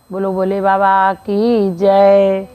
बोलो भोले बाबा की जय।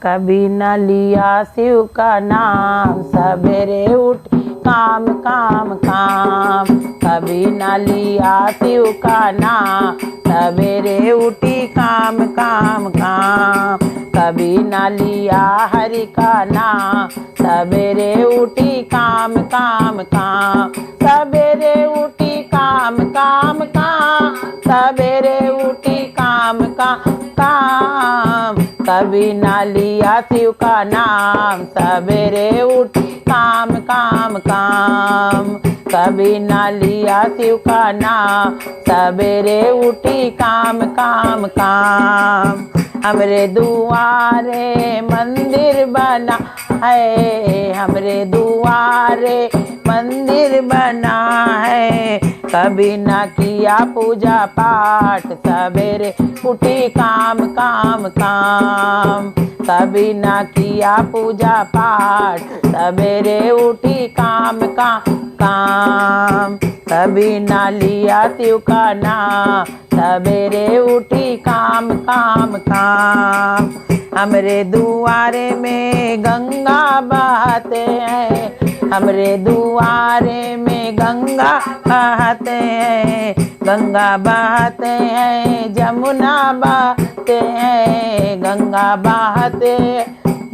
कभी न लिया शिव का नाम, सवेरे उठ काम काम काम। कभी न लिया शिव का नाम, सवेरे उठी काम काम काम। कभी न लिया हरि का नाम, सवेरे उठी काम काम काम। सवेरे उठी काम काम काम, सवेरे उठी काम काम काम। कभी ना लिया शिव का नाम, सवेरे उठी काम काम काम। कभी ना लिया शिव का नाम, सवेरे उठी काम काम काम। हमरे दुआरे मंदिर बना है, हमरे दुआरे मंदिर बना है। कभी न किया पूजा पाठ, सवेरे उठी काम काम काम। कभी न किया पूजा पाठ, सवेरे उठी काम काम काम। कभी न लिया शिव का नाम, सवेरे उठी काम काम काम। हमरे दुआरे में गंगा बहते हैं, हमरे दुआरे में गंगा बहते हैं। गंगा बहते हैं, जमुना बहते हैं, गंगा बहते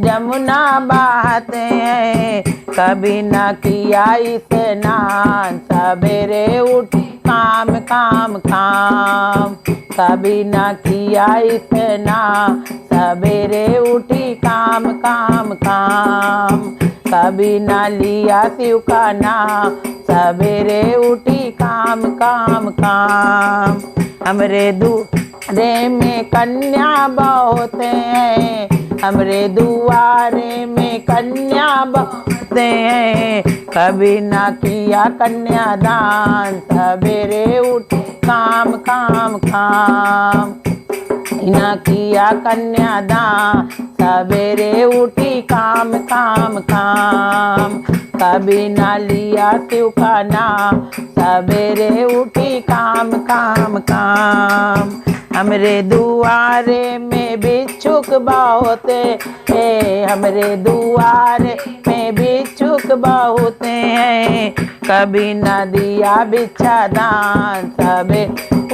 जमुना बहते हैं। कभी न किया स्नान, सवेरे उठी काम काम काम। कभी न किया स्नान, सवेरे उठी काम काम काम। कभी न लिया शिव का नाम, सवेरे उठी काम काम काम। हमरे दुआरे में कन्या बहुत हैं, हमरे दुआरे में कन्या बहुत हैं। कभी न किया कन्यादान, सवेरे उठी काम काम काम। न किया कन्यादान, सवेरे उठी काम काम काम। कभी न लिया शिव का नाम, सवेरे उठी काम काम काम। हमरे दुआरे में भिक्षुक बहुत है, हमरे दुआरे में भिक्षुक बहुत हैं। कभी न दिया भिक्षा दान, सवेरे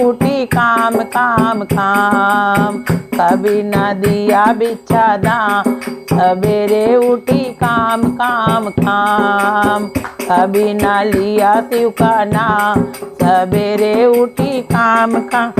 उठी काम काम काम। कभी न दिया भिक्षा दान, सवेरे उठी काम काम काम। कभी न लिया शिव का नाम, सवेरे उठी काम काम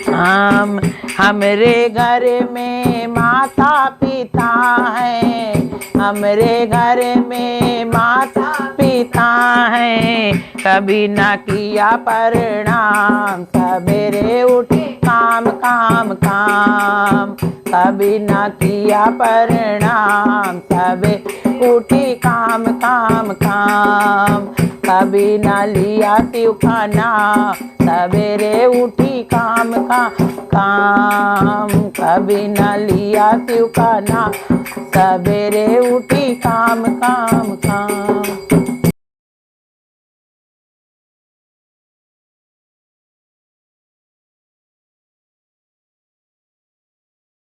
काम। हमरे घर में माता पिता है, हमरे घर में माता पिता है। कभी न किया प्रणाम, सवेरे उठी काम काम काम। कभी न किया प्रणाम, सवेरे उठी काम काम काम। कभी न लिया शिव का नाम, सवेरे उठी काम काम काम। कभी न लिया शिव का नाम, सवेरे उठी काम काम।